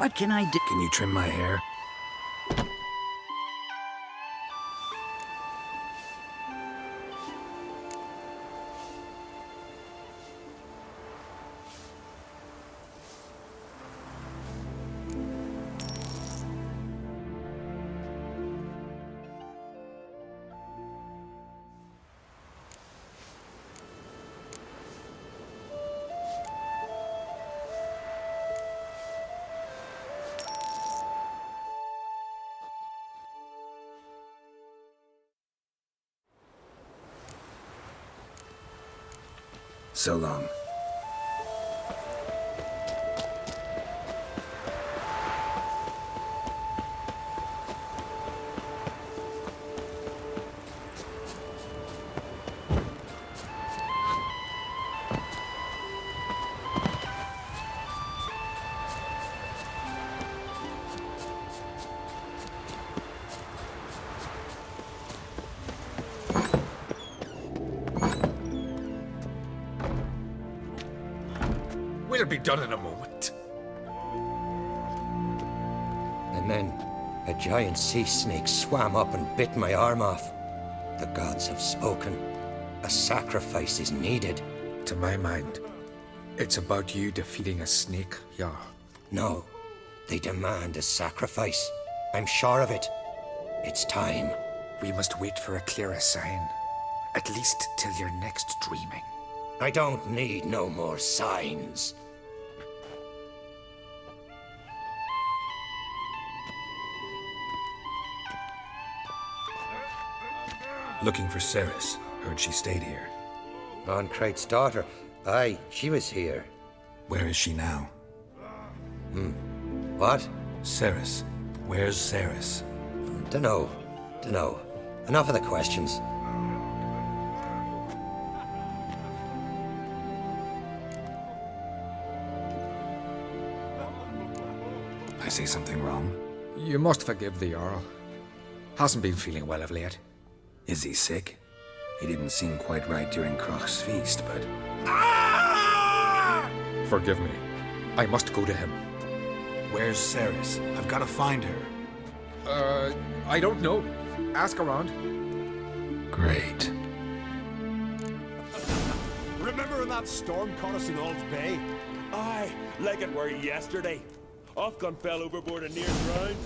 What can I do? Can you trim my hair? So long. We'll be done in a moment. And then a giant sea snake swam up and bit my arm off. The gods have spoken. A sacrifice is needed. To my mind, it's about you defeating a snake, yeah. No, they demand a sacrifice. I'm sure of it. It's time. We must wait for a clearer sign. At least till your next dreaming. I don't need no more signs. Looking for Ceres. Heard she stayed here. On Crate's daughter. Aye, she was here. Where is she now? What? Ceres. Where's Ceres? Dunno. Enough of the questions. I say something wrong? You must forgive the Jarl. Hasn't been feeling well of late. Is he sick? He didn't seem quite right during Croc's feast, but... Forgive me. I must go to him. Where's Ceres? I've got to find her. I don't know. Ask around. Great. Remember when that storm caught us in Ald's Bay? Aye, like it were yesterday. Ofcon fell overboard and near drowned.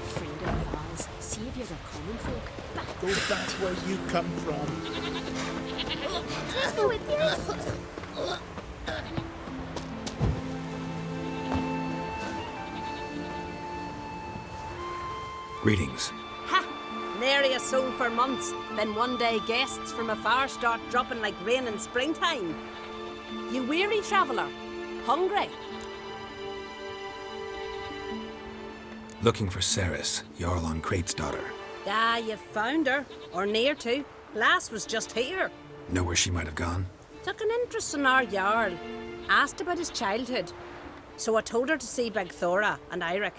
Friend of yours, see if you're the common folk. Go back where you come from. Go with you. Greetings. Ha! Nary a soul for months. Then one day guests from afar start dropping like rain in springtime. You weary traveller? Hungry? Looking for Ceres, Jarl on Crate's daughter. Ah, you've found her. Or near to. Lass was just here. Know where she might have gone? Took an interest in our Jarl. Asked about his childhood. So I told her to see Beg Thora and Eirik.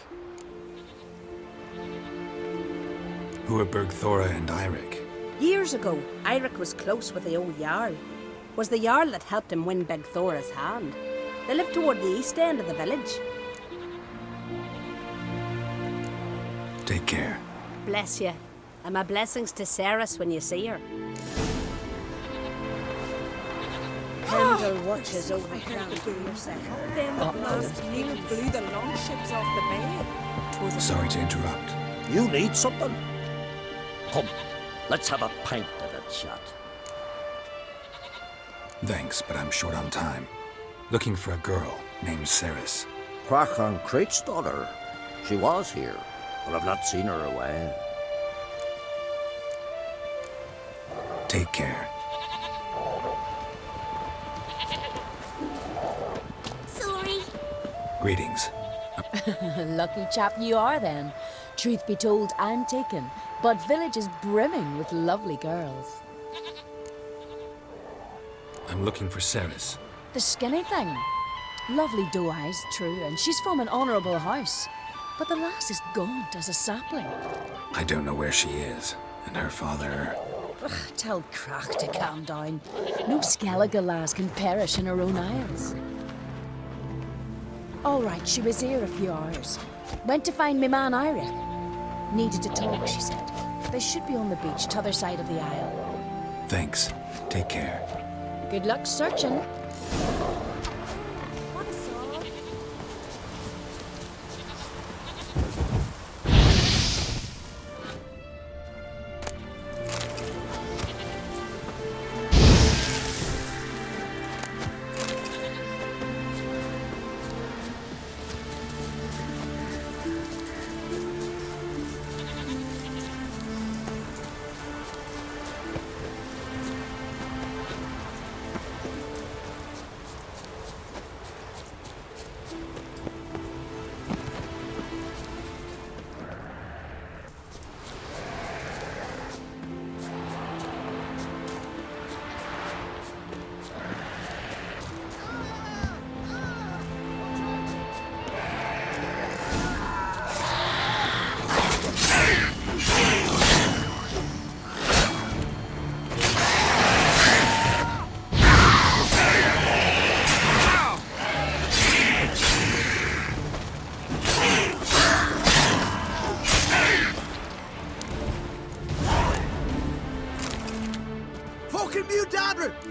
Who are Bergthora and Eirik? Years ago, Eirik was close with the old Jarl. Was the Jarl that helped him win Beg Thora's hand. They lived toward the east end of the village. Take care. Bless you. And my blessings to Ceres when you see her. Pendle watches over the ground for yourself. Then the blast nearly blew the longships off the bay. 'Twas a Sorry to interrupt. You need something? Come, let's have a pint at a chat. Thanks, but I'm short on time. Looking for a girl named Ceres. Crack on Crate's daughter. She was here, but I've not seen her a while. Take care. Sorry. Greetings. lucky chap you are then. Truth be told, I'm taken, but village is brimming with lovely girls. I'm looking for Ceres. The skinny thing. Lovely doe eyes, true, and she's from an honourable house. But the lass is gaunt as a sapling. I don't know where she is, and her father... Ugh, tell Crack to calm down. No Skellige lass can perish in her own isles. All right, she was here a few hours. Went to find me man Ira. Needed to talk, she said. They should be on the beach, t'other side of the aisle. Thanks. Take care. Good luck searching.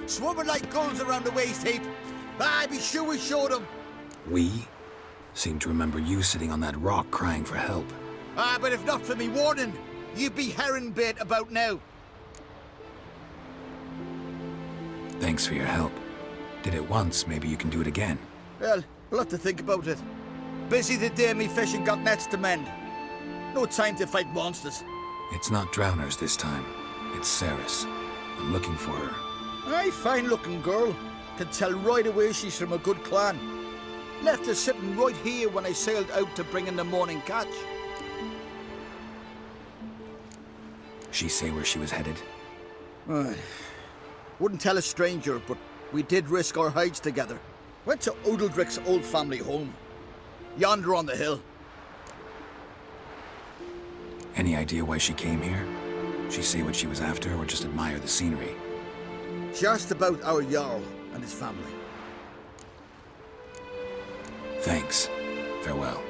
Swarming like gulls around the waist heap. I'd be sure we showed them. We? Seem to remember you sitting on that rock crying for help. But if not for me warning, you'd be herring bait about now. Thanks for your help. Did it once, maybe you can do it again. Well, we'll have to think about it. Busy the day me fishing got nets to mend. No time to fight monsters. It's not drowners this time. It's Ceres. I'm looking for her. Aye, fine-looking girl. Can tell right away she's from a good clan. Left her sitting right here when I sailed out to bring in the morning catch. She say where she was headed? Wouldn't tell a stranger, but we did risk our hides together. Went to Odeldrick's old family home. Yonder on the hill. Any idea why she came here? She say what she was after, or just admire the scenery? She asked about our Jarl and his family. Thanks. Farewell.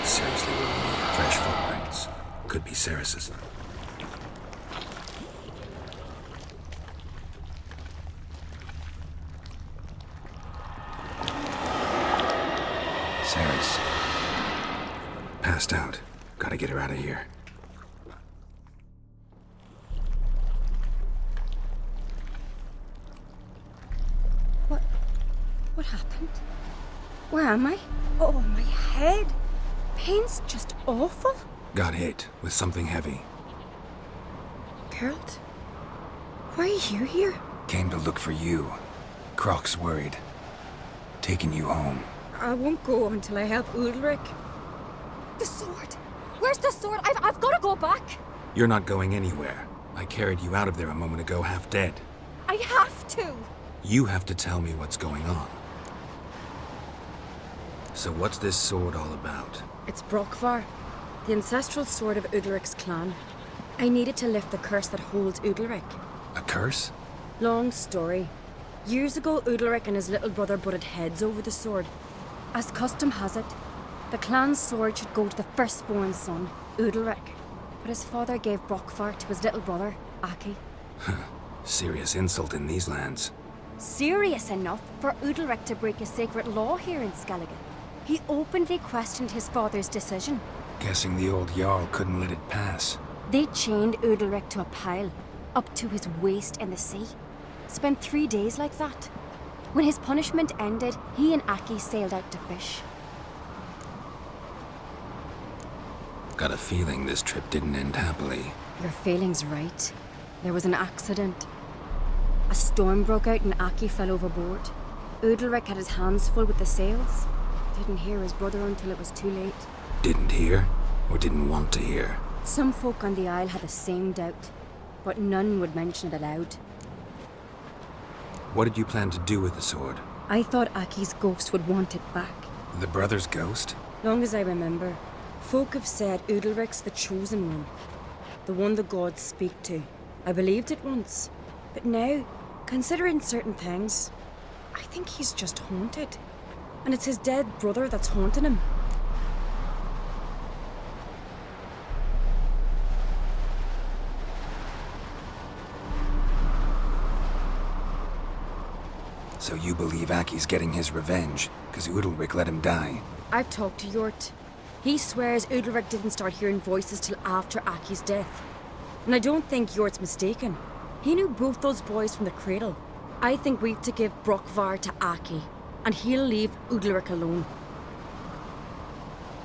Seriously wrong here. Fresh footprints. Could be Ceres's. Ceres. Passed out. Gotta get her out of here. What happened? Where am I? Oh, my head. Pain's just awful. Got hit with something heavy. Geralt? Why are you here? Came to look for you. Croc's worried. Taking you home. I won't go until I help Ulrich. The sword! Where's the sword? I've got to go back! You're not going anywhere. I carried you out of there a moment ago half dead. I have to! You have to tell me what's going on. So what's this sword all about? It's Brokvar, the ancestral sword of Udalric's clan. I needed to lift the curse that holds Udalric. A curse? Long story. Years ago, Udalric and his little brother butted heads over the sword. As custom has it, the clan's sword should go to the firstborn son, Udalric. But his father gave Brokvar to his little brother, Aki. Serious insult in these lands. Serious enough for Udalric to break a sacred law here in Skellige. He openly questioned his father's decision. Guessing the old Jarl couldn't let it pass. They chained Udalric to a pile, up to his waist in the sea. Spent 3 days like that. When his punishment ended, he and Aki sailed out to fish. Got a feeling this trip didn't end happily. Your feeling's right. There was an accident. A storm broke out and Aki fell overboard. Udalric had his hands full with the sails. Didn't hear his brother until it was too late. Didn't hear? Or didn't want to hear? Some folk on the Isle had the same doubt, but none would mention it aloud. What did you plan to do with the sword? I thought Aki's ghost would want it back. The brother's ghost? Long as I remember, folk have said Udalric's the chosen one. The one the gods speak to. I believed it once. But now, considering certain things, I think he's just haunted. And it's his dead brother that's haunting him. So you believe Aki's getting his revenge, because Udalric let him die? I've talked to Yort. He swears Udalric didn't start hearing voices till after Aki's death. And I don't think Yort's mistaken. He knew both those boys from the cradle. I think we've to give Brokvar to Aki, and he'll leave Udalric alone.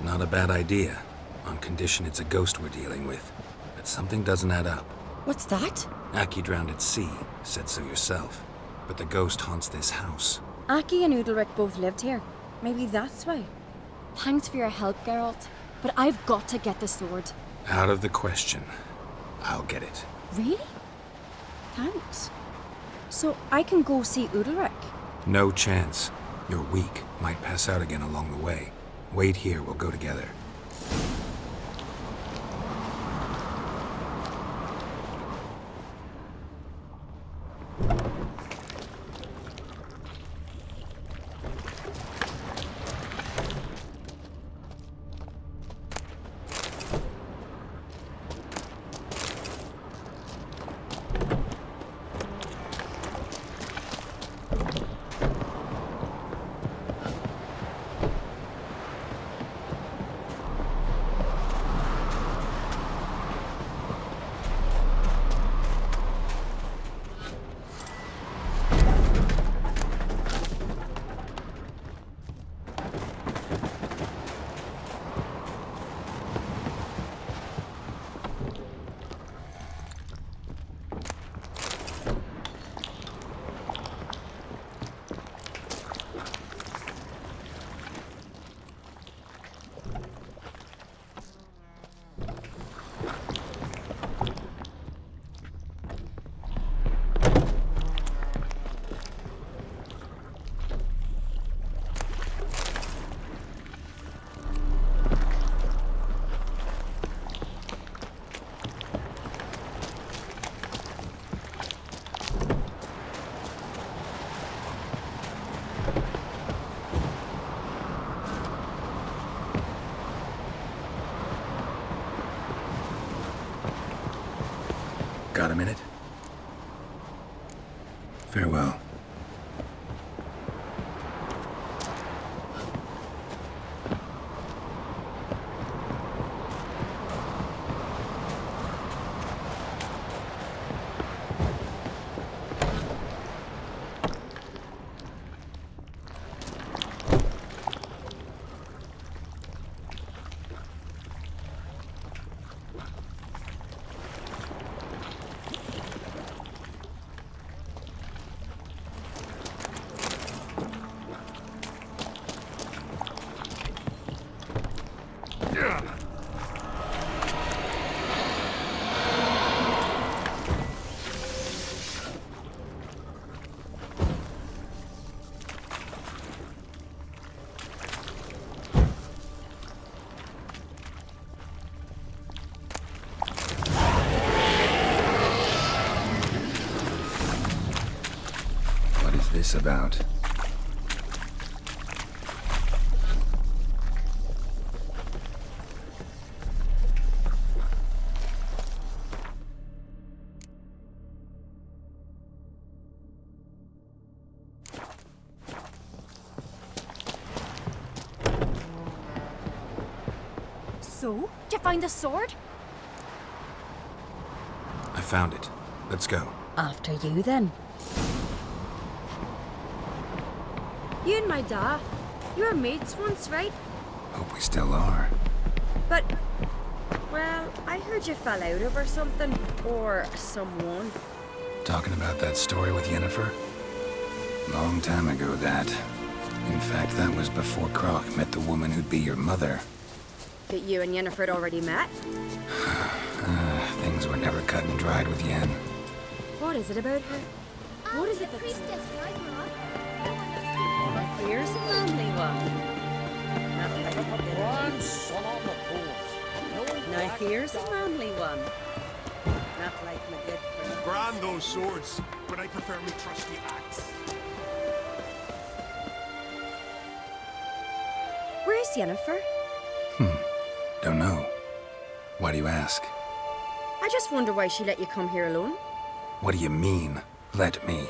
Not a bad idea, on condition it's a ghost we're dealing with. But something doesn't add up. What's that? Aki drowned at sea, said so yourself. But the ghost haunts this house. Aki and Udalric both lived here. Maybe that's why. Thanks for your help, Geralt. But I've got to get the sword. Out of the question. I'll get it. Really? Thanks. So I can go see Udalric? No chance. You're weak. Might pass out again along the way. Wait here, we'll go together. Got a minute? Farewell. this about? So, did you find the sword? I found it. Let's go. After you, then. You and my dad, you were mates once, right? Hope we still are. But, well, I heard you fell out over something. Or someone. Talking about that story with Yennefer? Long time ago, that. In fact, that was before Croc met the woman who'd be your mother. But you and Yennefer had already met? Things were never cut and dried with Yen. What is it about her? What is it that... Here's a lonely one. Now here's a lonely one. Not like my good friend. Grand those swords, but I prefer me trusty axe. Where's Yennefer? Don't know. Why do you ask? I just wonder why she let you come here alone. What do you mean, let me?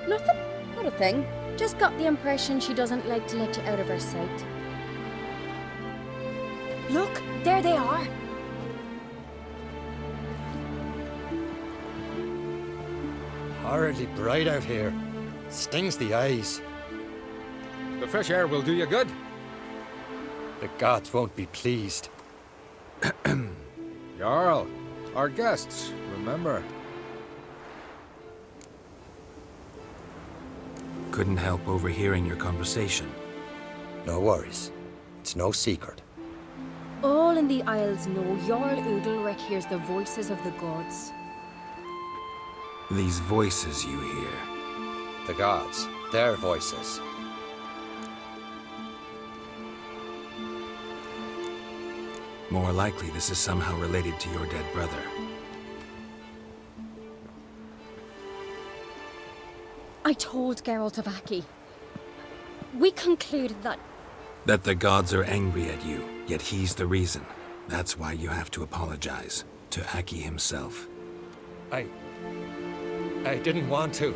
Nothing. Not a thing. Just got the impression she doesn't like to let you out of her sight. Look, there they are. Horridly bright out here. Stings the eyes. The fresh air will do you good. The gods won't be pleased. Jarl, our guests, remember. Couldn't help overhearing your conversation. No worries. It's no secret. All in the Isles know Jarl Udalric hears the voices of the gods. These voices you hear. The gods, their voices. More likely, this is somehow related to your dead brother. I told Geralt of Aki. We concluded that... That the gods are angry at you, yet he's the reason. That's why you have to apologize. To Aki himself. I didn't want to.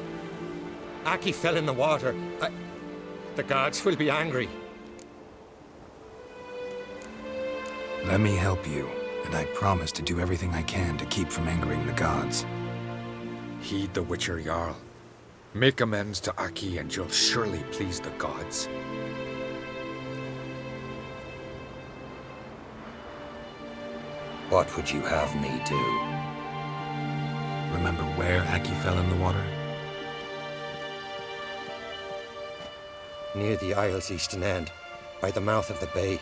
Aki fell in the water. The gods will be angry. Let me help you, and I promise to do everything I can to keep from angering the gods. Heed the Witcher Jarl. Make amends to Aki and you'll surely please the gods. What would you have me do? Remember where Aki fell in the water? Near the Isle's eastern end, by the mouth of the bay.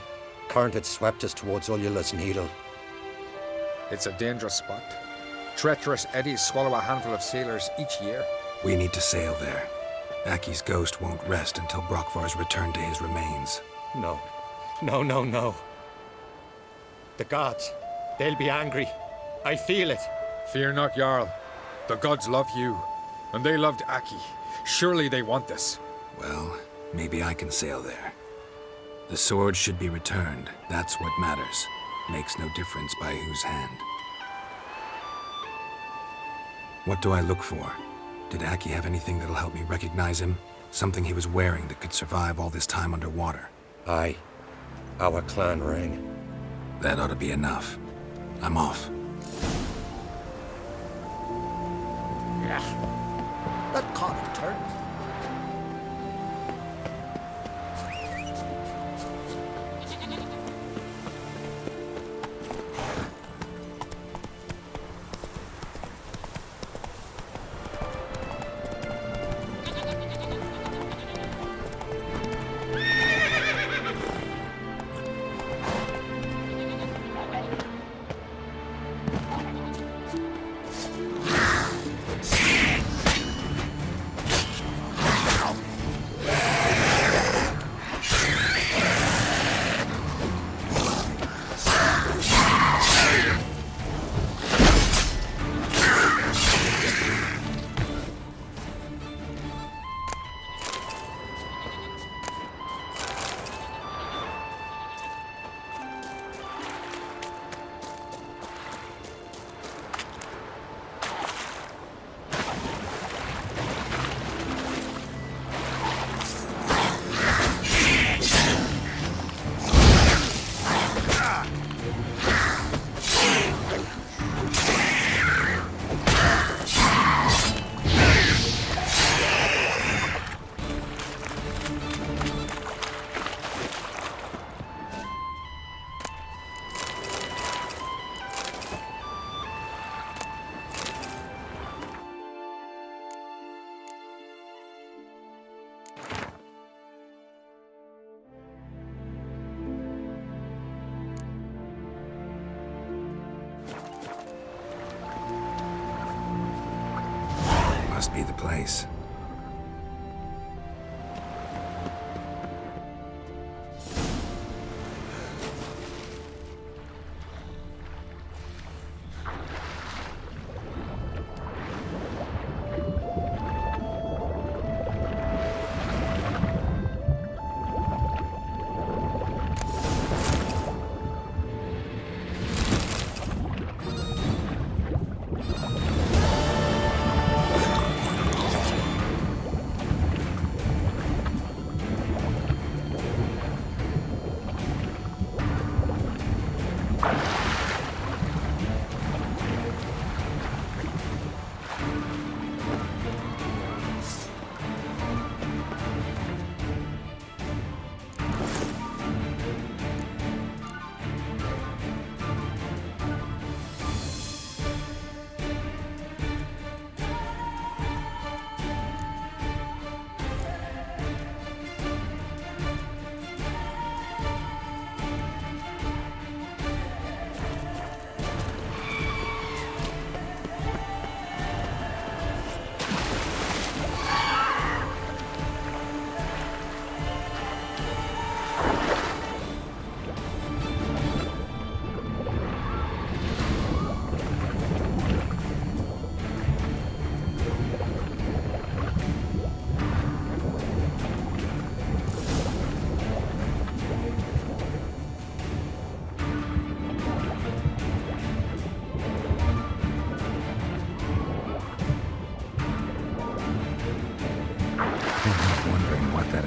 Current had swept us towards Ullula's Needle. It's a dangerous spot. Treacherous eddies swallow a handful of sailors each year. We need to sail there. Aki's ghost won't rest until Brokvar's returned to his remains. No. No, no, no. The gods, they'll be angry. I feel it. Fear not, Jarl. The gods love you, and they loved Aki. Surely they want this. Well, maybe I can sail there. The sword should be returned. That's what matters. Makes no difference by whose hand. What do I look for? Did Aki have anything that'll help me recognize him? Something he was wearing that could survive all this time underwater? Aye. Our clan ring. That ought to be enough. I'm off. That can't turn. must be the place.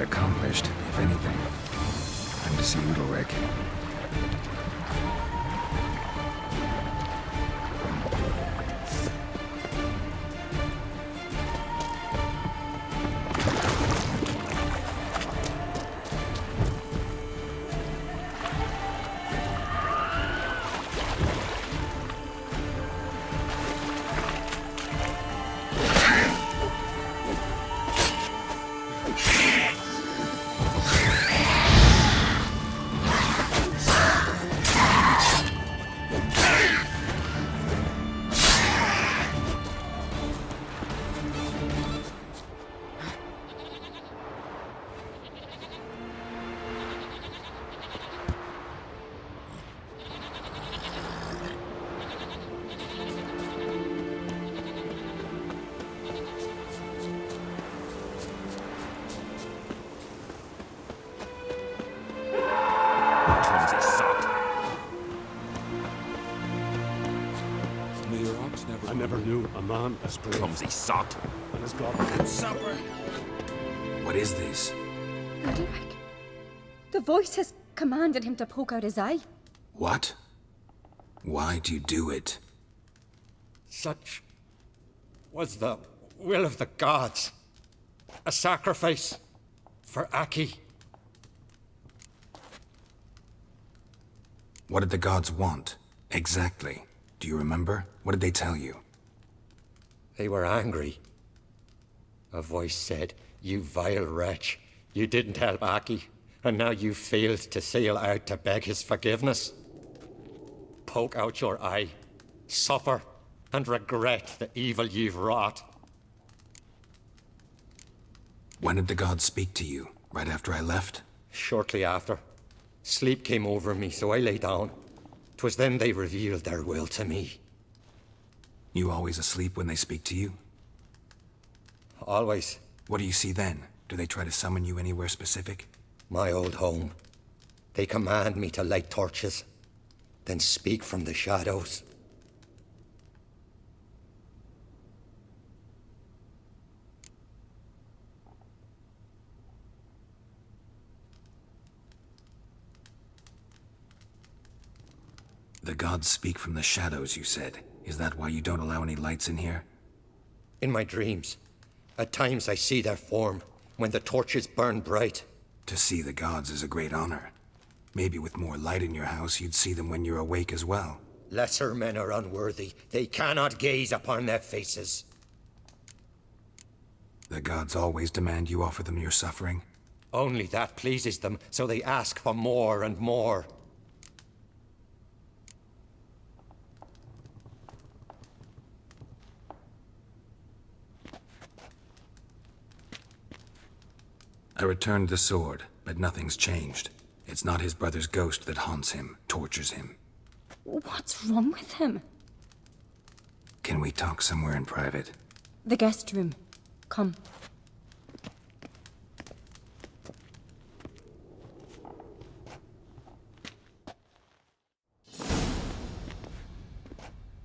Accomplished, if anything. Time to see Udalric. I never knew a man as brave. Clumsy sot. And as God. Supper. What is this? Udalric. The voice has commanded him to poke out his eye. What? Why'd you do it? Such was the will of the gods. A sacrifice for Aki. What did the gods want? Exactly. Do you remember? What did they tell you? They were angry. A voice said, "You vile wretch. You didn't help Aki, and now you failed to sail out to beg his forgiveness. Poke out your eye, suffer, and regret the evil you've wrought." When did the gods speak to you? Right after I left? Shortly after. Sleep came over me, so I lay down. 'Twas then they revealed their will to me. You always asleep when they speak to you? Always. What do you see then? Do they try to summon you anywhere specific? My old home. They command me to light torches, then speak from the shadows. The gods speak from the shadows, you said. Is that why you don't allow any lights in here? In my dreams. At times I see their form, when the torches burn bright. To see the gods is a great honor. Maybe with more light in your house, you'd see them when you're awake as well. Lesser men are unworthy. They cannot gaze upon their faces. The gods always demand you offer them your suffering? Only that pleases them, so they ask for more and more. I returned the sword, but nothing's changed. It's not his brother's ghost that haunts him, tortures him. What's wrong with him? Can we talk somewhere in private? The guest room. Come.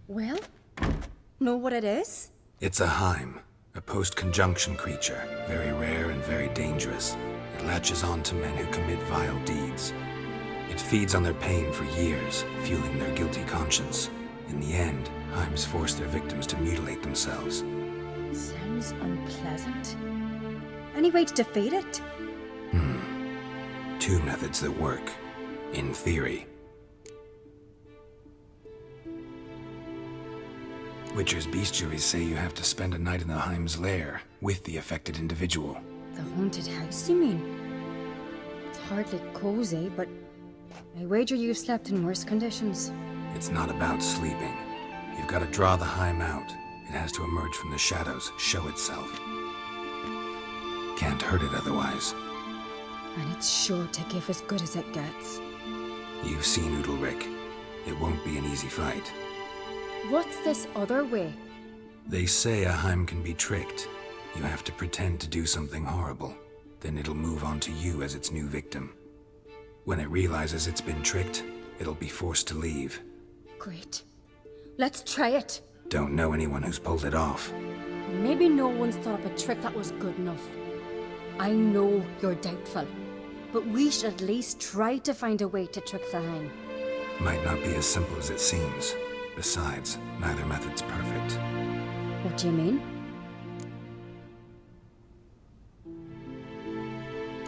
Well, know what it is? It's a Heim, a post-conjunction creature, very rare and very dangerous. It latches on to men who commit vile deeds. It feeds on their pain for years, fueling their guilty conscience. In the end, Heims force their victims to mutilate themselves. Sounds unpleasant. Any way to defeat it? Two methods that work, in theory. Witcher's bestiaries say you have to spend a night in the Heim's lair with the affected individual. The haunted house, you mean? It's hardly cozy, but I wager you've slept in worse conditions. It's not about sleeping. You've got to draw the Heim out. It has to emerge from the shadows, show itself. Can't hurt it otherwise. And it's sure to give as good as it gets. You've seen Udalric. It won't be an easy fight. What's this other way? They say a Heim can be tricked. You have to pretend to do something horrible. Then it'll move on to you as its new victim. When it realizes it's been tricked, it'll be forced to leave. Great. Let's try it. Don't know anyone who's pulled it off. Maybe no one's thought up a trick that was good enough. I know you're doubtful, but we should at least try to find a way to trick the Heim. Might not be as simple as it seems. Besides, neither method's perfect. What do you mean?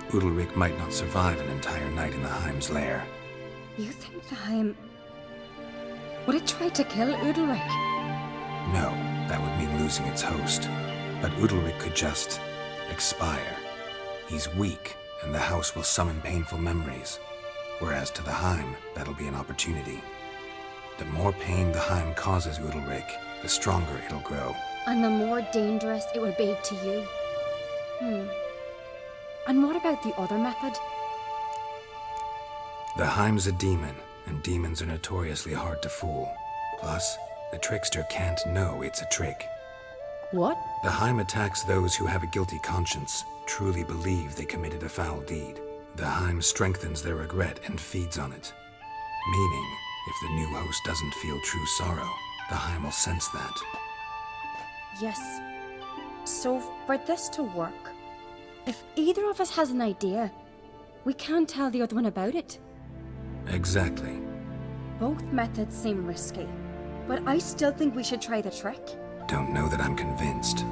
Udalric might not survive an entire night in the Heim's lair. You think the Heim... Would it try to kill Udalric? No, that would mean losing its host. But Udalric could just... expire. He's weak, and the house will summon painful memories. Whereas to the Heim, that'll be an opportunity. The more pain the Heim causes Udalric, the stronger it'll grow. And the more dangerous it will be to you. And what about the other method? The Heim's a demon, and demons are notoriously hard to fool. Plus, the trickster can't know it's a trick. What? The Heim attacks those who have a guilty conscience, truly believe they committed a foul deed. The Heim strengthens their regret and feeds on it. Meaning, if the new host doesn't feel true sorrow, the Heim will sense that. Yes. So, for this to work, if either of us has an idea, we can't tell the other one about it. Exactly. Both methods seem risky, but I still think we should try the trick. Don't know that I'm convinced.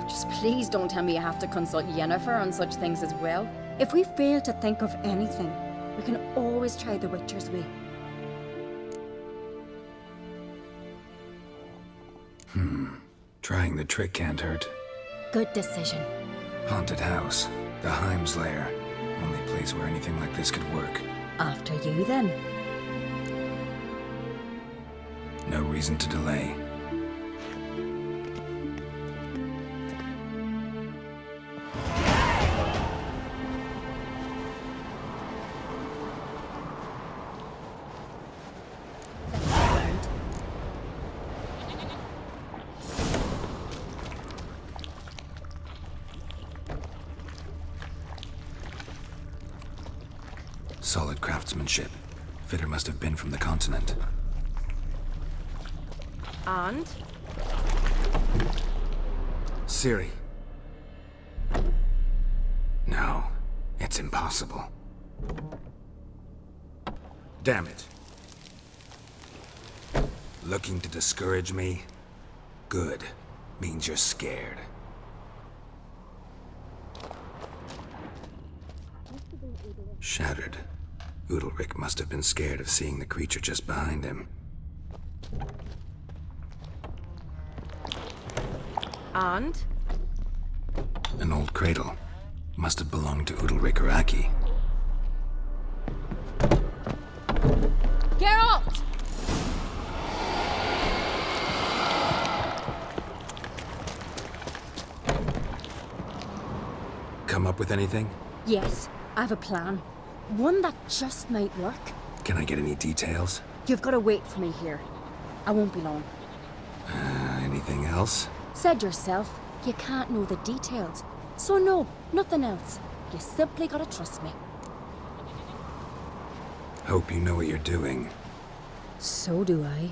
Just please don't tell me you have to consult Yennefer on such things as well. If we fail to think of anything, we can always try the Witcher's way. Trying the trick can't hurt. Good decision. Haunted house. The Heim's lair. Only place where anything like this could work. After you, then. No reason to delay. Solid craftsmanship. Fitter must have been from the continent. And? Ciri. No, it's impossible. Damn it. Looking to discourage me? Good. Means you're scared. Shattered. Udalric must have been scared of seeing the creature just behind him. And? An old cradle. Must have belonged to Udalric or Aki. Geralt! Come up up with anything? Yes, I have a plan. One that just might work. Can I get any details? You've got to wait for me here. I won't be long. Anything else? Said yourself, you can't know the details. So no, nothing else. You simply gotta trust me. Hope you know what you're doing. So do I.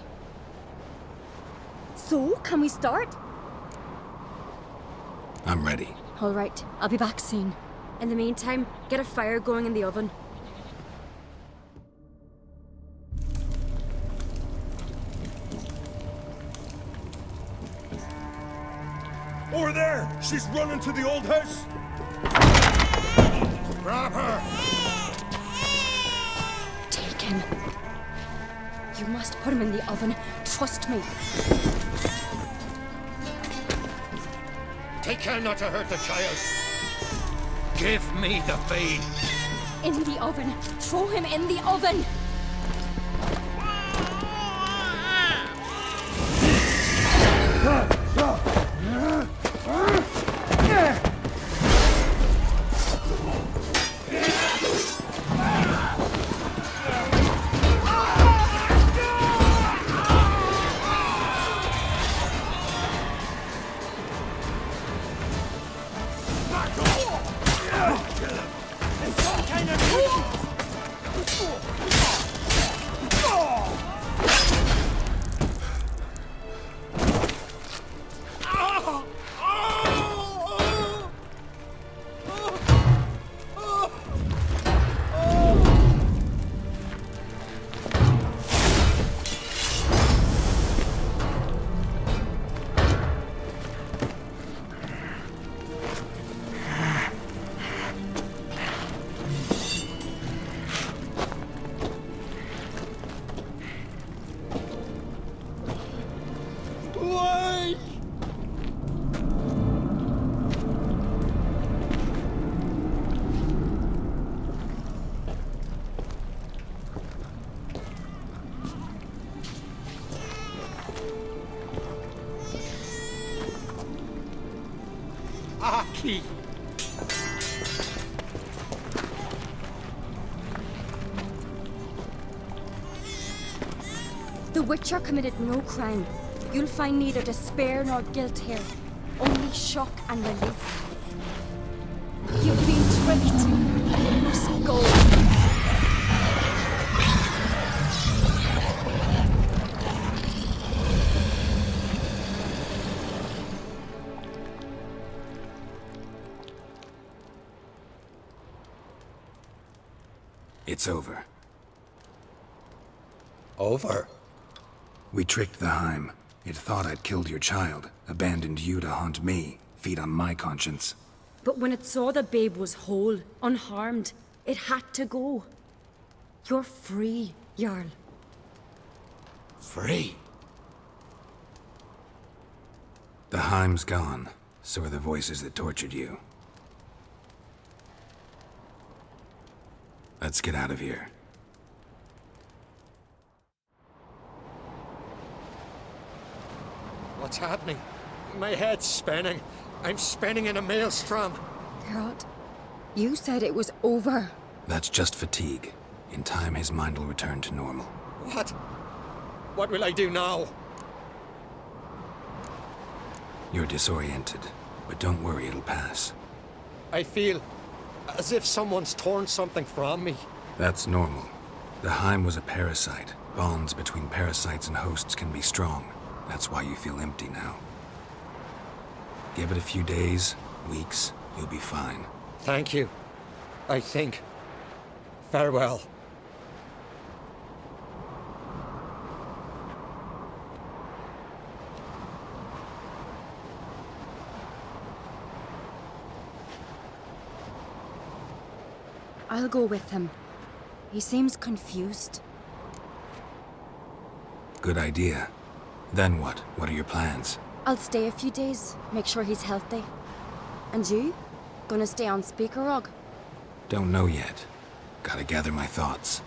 So, can we start? I'm ready. All right, I'll be back soon. In the meantime, get a fire going in the oven. Over there! She's running to the old house! Grab her! Take him. You must put him in the oven. Trust me. Take care not to hurt the child. Give me the feed. In the oven. Throw him in the oven. Aki! The Witcher committed no crime. You'll find neither despair nor guilt here. Only shock and relief. You've been tricked. You must go. It's over. Over? We tricked the Heim. It thought I'd killed your child, abandoned you to haunt me, feed on my conscience. But when it saw the babe was whole, unharmed, it had to go. You're free, Jarl. Free? The Heim's gone, so are the voices that tortured you. Let's get out of here. What's happening? My head's spinning. I'm spinning in a maelstrom. Geralt, you said it was over. That's just fatigue. In time, his mind will return to normal. What? What will I do now? You're disoriented, but don't worry, it'll pass. I feel as if someone's torn something from me. That's normal. The Heim was a parasite. Bonds between parasites and hosts can be strong. That's why you feel empty now. Give it a few days, weeks, you'll be fine. Thank you. I think. Farewell. I'll go with him. He seems confused. Good idea. Then what? What are your plans? I'll stay a few days, make sure he's healthy. And you? Gonna stay on Speaker Rog? Don't know yet. Gotta gather my thoughts.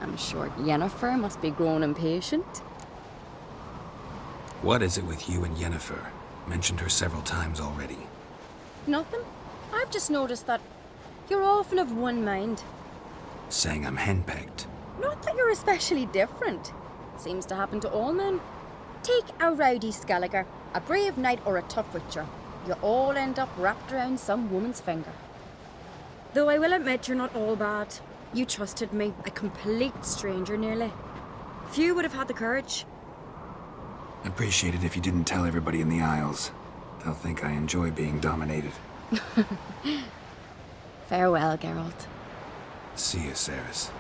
I'm sure Yennefer must be grown impatient. What is it with you and Yennefer? Mentioned her several times already. Nothing. I've just noticed that you're often of one mind. Saying I'm henpecked. Not that you're especially different. Seems to happen to all men. Take a rowdy Skelliger, a brave knight or a tough witcher. You all end up wrapped around some woman's finger. Though I will admit you're not all bad. You trusted me, a complete stranger nearly. Few would have had the courage. I'd appreciate it if you didn't tell everybody in the Isles. They'll think I enjoy being dominated. Farewell, Geralt. See you, Ceres.